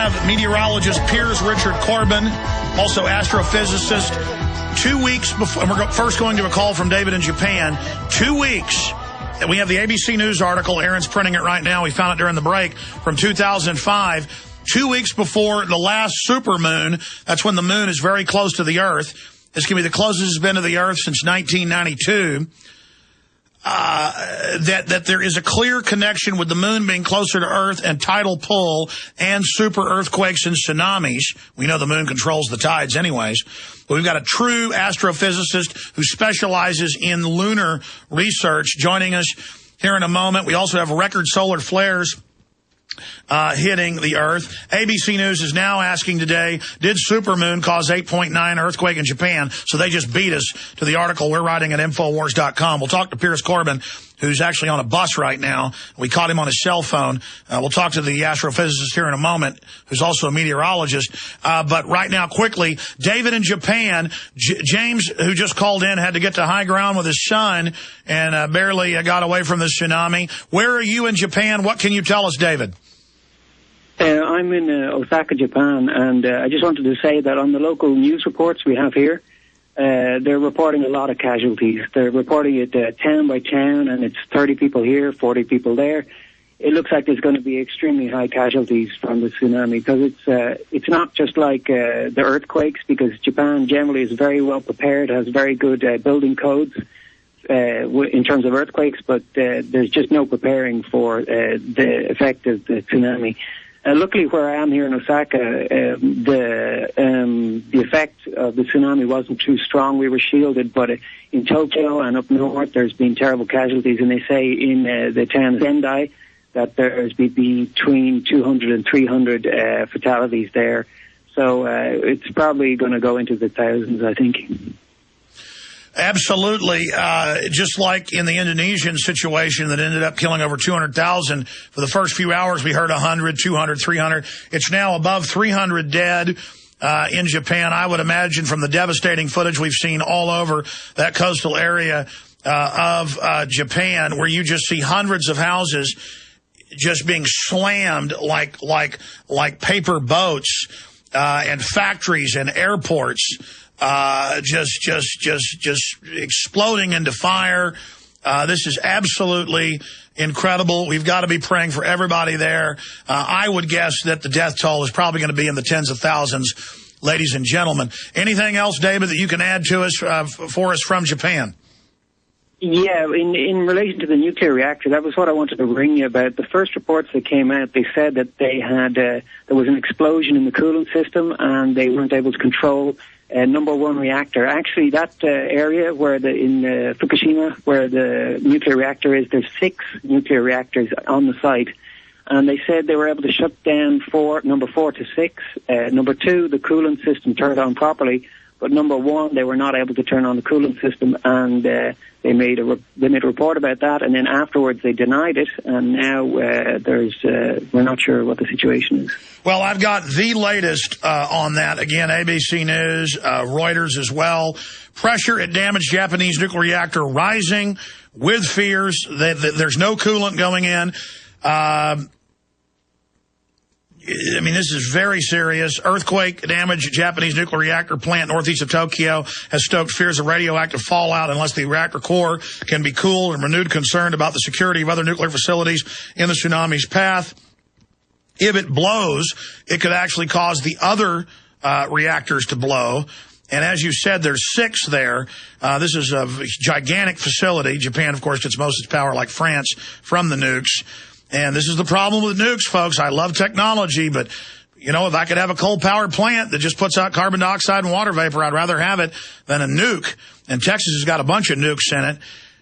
have meteorologist Piers Corbyn, also astrophysicist. 2 weeks before, and we're first going to a call from David in Japan. 2 weeks. And we have the ABC News article. Aaron's printing it right now. We found it during the break from 2005. 2 weeks before the last supermoon. That's when the moon is very close to the Earth. This can be the closest it's been to the Earth since 1992. That there is a clear connection with the moon being closer to Earth and tidal pull and super earthquakes and tsunamis. We know the moon controls the tides anyways. But we've got a true astrophysicist who specializes in lunar research joining us here in a moment. We also have record solar flares hitting the Earth. ABC News is now asking today, did supermoon cause 8.9 earthquake in Japan? So they just beat us to the article we're writing at Infowars.com. We'll talk to Piers Corbyn, who's actually on a bus right now. We caught him on his cell phone. We'll talk to the astrophysicist here in a moment, who's also a meteorologist. But right now, quickly, David in Japan, James, who just called in, had to get to high ground with his son and barely got away from this tsunami. Where are you in Japan? What can you tell us, David? I'm in Osaka, Japan, and I just wanted to say that on the local news reports we have here, they're reporting a lot of casualties. They're reporting it town by town, and it's 30 people here, 40 people there. It looks like there's going to be extremely high casualties from the tsunami because it's not just like the earthquakes, because Japan generally is very well prepared, has very good building codes in terms of earthquakes, but there's just no preparing for the effect of the tsunami. Luckily, where I am here in Osaka, the effect of the tsunami wasn't too strong. We were shielded, but in Tokyo and up north, there's been terrible casualties. And they say in the town of Sendai that there's been between 200 and 300 fatalities there. So it's probably going to go into the thousands, I think. Absolutely. Just like in the Indonesian situation that ended up killing over 200,000. For the first few hours, we heard 100, 200, 300. It's now above 300 dead in Japan. I would imagine from the devastating footage we've seen all over that coastal area of Japan, where you just see hundreds of houses just being slammed like paper boats, and factories and airports. Just exploding into fire. This is absolutely incredible. We've got to be praying for everybody there. I would guess that the death toll is probably going to be in the tens of thousands, ladies and gentlemen. Anything else, David, that you can add to us for us from Japan? Yeah, in relation to the nuclear reactor, that was what I wanted to ring you about. The first reports that came out, they said that they had there was an explosion in the coolant system and they weren't able to control number one reactor. Actually, that area where in Fukushima, where the nuclear reactor is, there's 6 nuclear reactors on the site. And they said they were able to shut down number 4 to 6. Number 2, the coolant system turned on properly. But number 1, they were not able to turn on the coolant system, and they made a report about that, and then afterwards they denied it, and now we're not sure what the situation is. Well, I've got the latest on that. Again, ABC News, Reuters as well. Pressure at damaged Japanese nuclear reactor rising with fears that there's no coolant going in. I mean, this is very serious. Earthquake damage Japanese nuclear reactor plant northeast of Tokyo has stoked fears of radioactive fallout unless the reactor core can be cooled, and renewed concern about the security of other nuclear facilities in the tsunami's path. If it blows, it could actually cause the other reactors to blow. And as you said, there's 6 there. This is a gigantic facility. Japan, of course, gets most of its power, like France, from the nukes. And this is the problem with nukes, folks. I love technology, but, you know, if I could have a coal-powered plant that just puts out carbon dioxide and water vapor, I'd rather have it than a nuke. And Texas has got a bunch of nukes in it.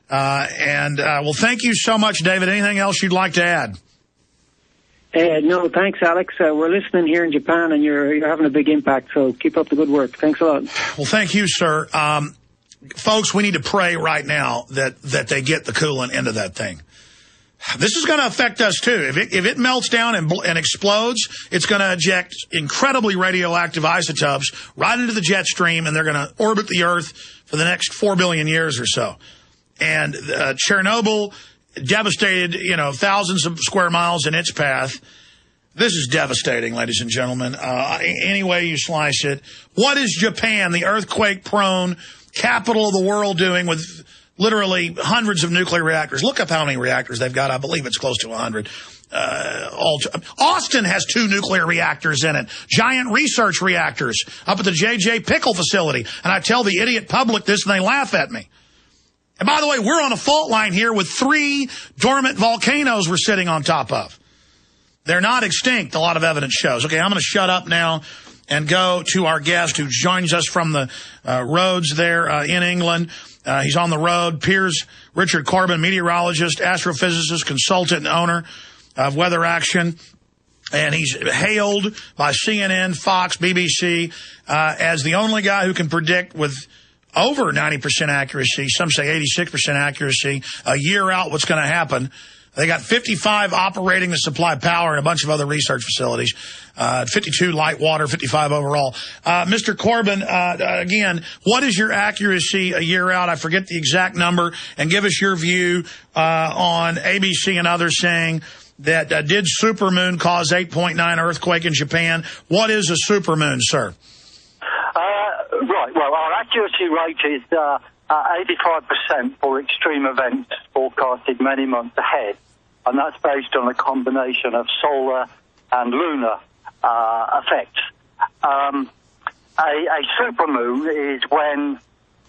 Well, thank you so much, David. Anything else you'd like to add? No, thanks, Alex. We're listening here in Japan, and you're having a big impact, so keep up the good work. Thanks a lot. Well, thank you, sir. Folks, we need to pray right now that they get the coolant into that thing. This is going to affect us, too. If it melts down and explodes, it's going to eject incredibly radioactive isotopes right into the jet stream, and they're going to orbit the Earth for the next 4 billion years or so. And Chernobyl devastated, thousands of square miles in its path. This is devastating, ladies and gentlemen. Any way you slice it. What is Japan, the earthquake-prone capital of the world, doing with literally hundreds of nuclear reactors? Look up how many reactors they've got. I believe it's close to 100. Austin has 2 nuclear reactors in it. Giant research reactors up at the J.J. Pickle facility. And I tell the idiot public this, and they laugh at me. And by the way, we're on a fault line here with 3 dormant volcanoes we're sitting on top of. They're not extinct, a lot of evidence shows. Okay, I'm going to shut up now and go to our guest who joins us from the roads there in England. He's on the road. Piers Richard Corbyn, meteorologist, astrophysicist, consultant, and owner of Weather Action. And he's hailed by CNN, Fox, BBC as the only guy who can predict with over 90% accuracy, some say 86% accuracy, a year out what's going to happen. They got 55 operating to supply power and a bunch of other research facilities, 52 light water, 55 overall. Mr. Corbyn, again, what is your accuracy a year out? I forget the exact number. And give us your view on ABC and others saying that did supermoon cause 8.9 earthquake in Japan? What is a supermoon, sir? Right. Well, our accuracy rate is 85% for extreme events forecasted many months ahead, and that's based on a combination of solar and lunar effects. A supermoon is when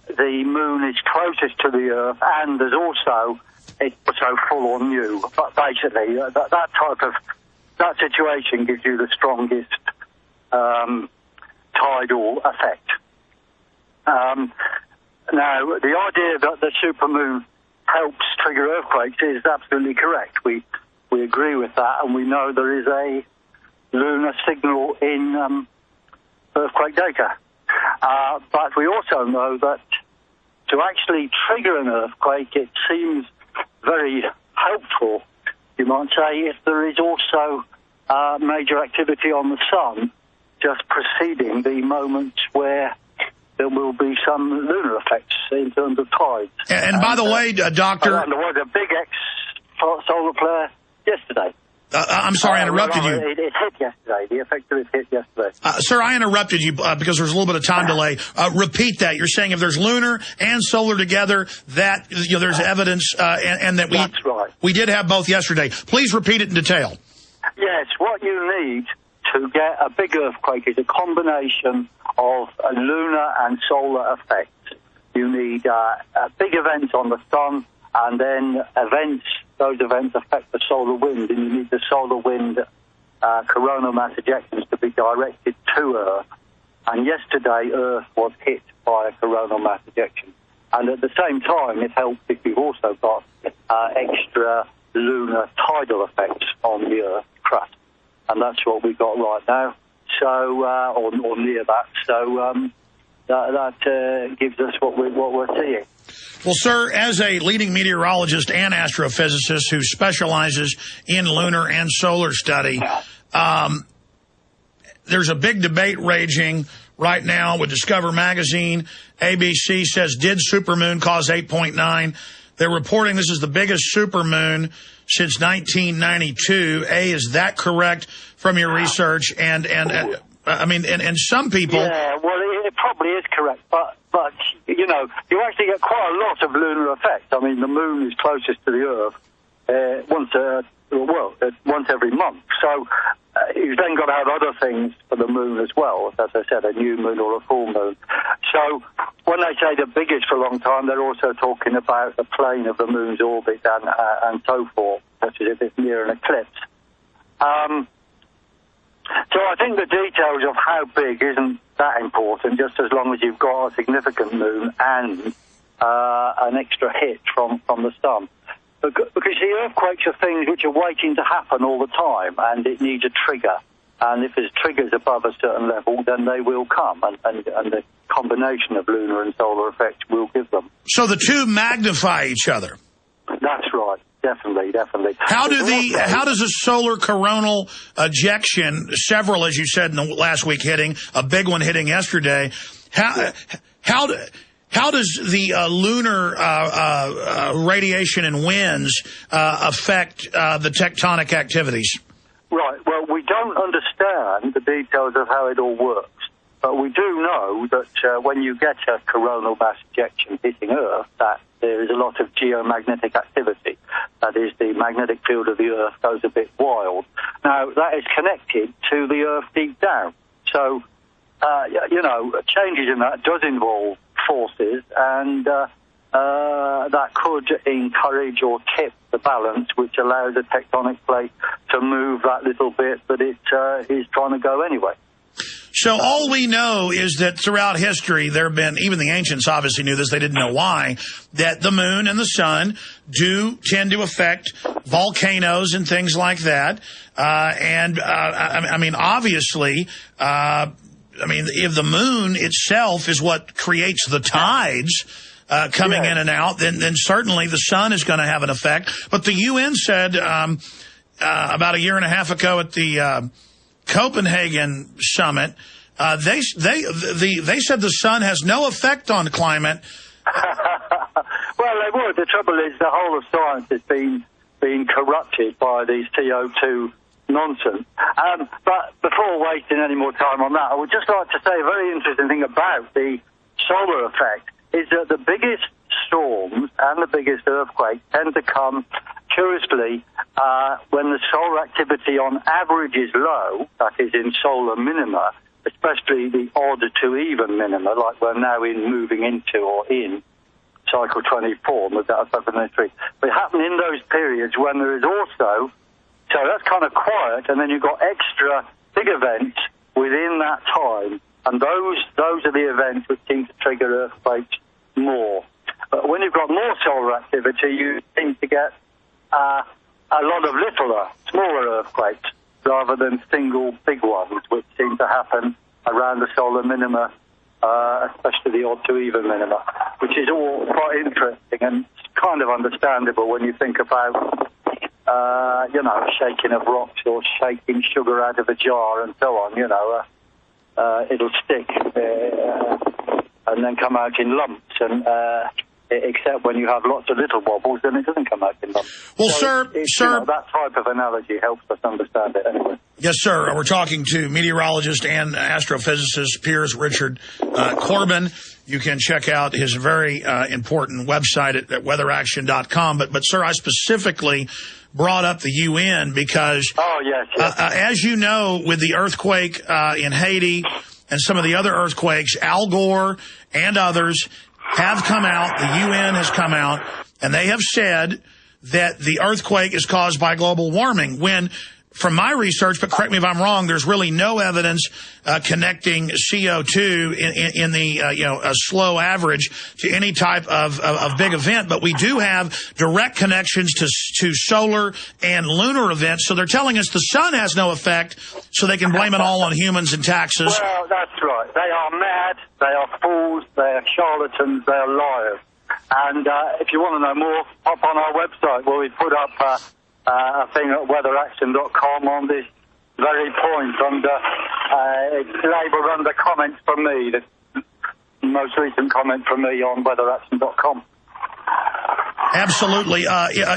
the moon is closest to the Earth and there's also it's so full on new. But basically, that situation gives you the strongest tidal effect. Now, the idea that the supermoon helps trigger earthquakes is absolutely correct. We agree with that, and we know there is a lunar signal in earthquake data. But we also know that to actually trigger an earthquake, it seems very helpful, you might say, if there is also major activity on the sun just preceding the moment where there will be some lunar effects in terms of tides. And by the way, Doctor... there was a big solar flare yesterday. I'm sorry, I interrupted you. It hit yesterday. The effect of it hit yesterday. Sir, I interrupted you because there was a little bit of time delay. Repeat that. You're saying if there's lunar and solar together, that there's evidence, and that That's right. We did have both yesterday. Please repeat it in detail. Yes, what you need to get a big earthquake is a combination of a lunar and solar effects. You need big events on the sun, and then those events affect the solar wind, and you need the solar wind coronal mass ejections to be directed to Earth. And yesterday, Earth was hit by a coronal mass ejection. And at the same time, it helps if you've also got extra lunar tidal effects on the Earth crust. And that's what we've got right now, so or near that. So that gives us what we're seeing. Well, sir, as a leading meteorologist and astrophysicist who specializes in lunar and solar study, there's a big debate raging right now with Discover Magazine. ABC says, did supermoon cause 8.9? They're reporting this is the biggest supermoon since 1992. Is that correct from your research? And some people... Yeah, well, it probably is correct, but you actually get quite a lot of lunar effects. I mean, the moon is closest to the Earth once every month. So you've then got to have other things for the moon as well, as I said, a new moon or a full moon. So when they say the biggest for a long time, they're also talking about the plane of the moon's orbit and so forth, such as if it's near an eclipse. So I think the details of how big isn't that important, just as long as you've got a significant moon and an extra hit from the sun. Because the earthquakes are things which are waiting to happen all the time, and it needs a trigger. And if there's triggers above a certain level, then they will come, and the combination of lunar and solar effects will give them. So the two magnify each other. That's right. Definitely. How does a solar coronal ejection, several, as you said, in the last week hitting, a big one hitting yesterday, how does the lunar radiation and winds affect the tectonic activities? Right. Well, we don't don't understand the details of how it all works, but we do know that when you get a coronal mass ejection hitting Earth, that there is a lot of geomagnetic activity. That is, the magnetic field of the Earth goes a bit wild. Now, that is connected to the Earth deep down. So, changes in that does involve forces, and that could encourage or tip the balance, which allows a tectonic plate to move that little bit that it is trying to go anyway. So all we know is that throughout history, there have been, even the ancients obviously knew this, they didn't know why, that the moon and the sun do tend to affect volcanoes and things like that. Obviously, if the moon itself is what creates the tides coming in and out, then certainly the sun is going to have an effect. But the UN said about a year and a half ago at the Copenhagen summit, they said the sun has no effect on climate. Well, they would. The trouble is the whole of science has been corrupted by these CO2 nonsense. But before wasting any more time on that, I would just like to say a very interesting thing about the solar effect is that the biggest storms and the biggest earthquakes tend to come, curiously, when the solar activity on average is low, that is in solar minima, especially the odd to even minima, like we're now moving into or in cycle 24, but that's up in the history. They happen in those periods when there is also, so that's kind of quiet, and then you've got extra big events within that time, and those are the events which seem to trigger earthquakes more. But when you've got more solar activity, you seem to get a lot of littler, smaller earthquakes, rather than single big ones, which seem to happen around the solar minima, especially the odd to even minima, which is all quite interesting and kind of understandable when you think about, shaking of rocks or shaking sugar out of a jar and so on. It'll stick and then come out in lumps, and except when you have lots of little wobbles, then it doesn't come out in lumps. Well, so sir, that type of analogy helps us understand it anyway. Yes, sir. We're talking to meteorologist and astrophysicist Piers Richard Corbyn. You can check out his very important website at weatheraction.com. But, sir, I specifically brought up the UN because, as you know, with the earthquake in Haiti and some of the other earthquakes, Al Gore and others have come out, the UN has come out, and they have said that the earthquake is caused by global warming, when, from my research, but correct me if I'm wrong, there's really no evidence connecting CO2 in the a slow average to any type of big event. But we do have direct connections to solar and lunar events. So they're telling us the sun has no effect, so they can blame it all on humans and taxes. Well, that's right. They are mad, they are fools, they are charlatans, they are liars. And if you want to know more, hop on our website where we put up a thing at weatheraction.com on this very point. It's labelled under comments from me, the most recent comment from me on weatheraction.com. Absolutely.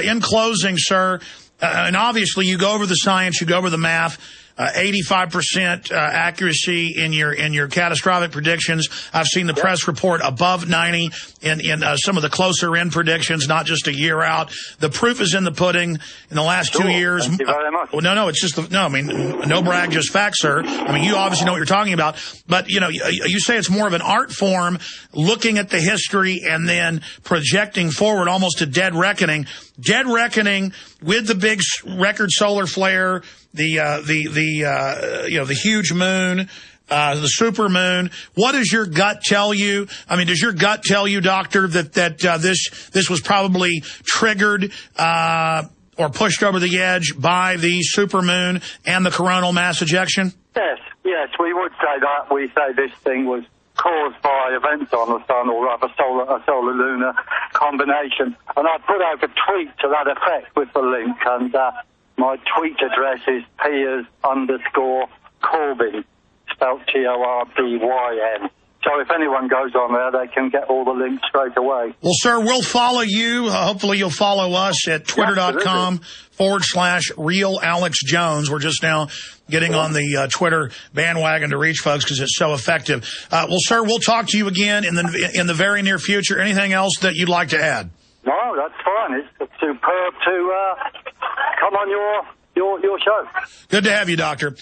In closing, sir, and obviously you go over the science, you go over the math, 85% accuracy in your catastrophic predictions. I've seen the press report above 90 in some of the closer in predictions, not just a year out. The proof is in the pudding. In the last 2 years, thank you very much. No, it's just no brag, just facts, sir. I mean, you obviously know what you're talking about, but you say it's more of an art form, looking at the history and then projecting forward, almost a dead reckoning with the big record solar flare, the huge moon, the super moon. What does your gut tell you? I mean, does your gut tell you, doctor, that this was probably triggered or pushed over the edge by the super moon and the coronal mass ejection? Yes, we would say that. We say this thing was caused by events on the sun, or rather a solar-lunar combination. And I put out a tweet to that effect with the link, and my tweet address is Piers_Corbyn, spelled Corbyn. So if anyone goes on there, they can get all the links straight away. Well, sir, we'll follow you. Hopefully you'll follow us at twitter.com/real Alex Jones. We're just now getting on the Twitter bandwagon to reach folks because it's so effective. Well, sir, we'll talk to you again in the very near future. Anything else that you'd like to add? No, that's fine. It's superb to come on your show. Good to have you, Doctor.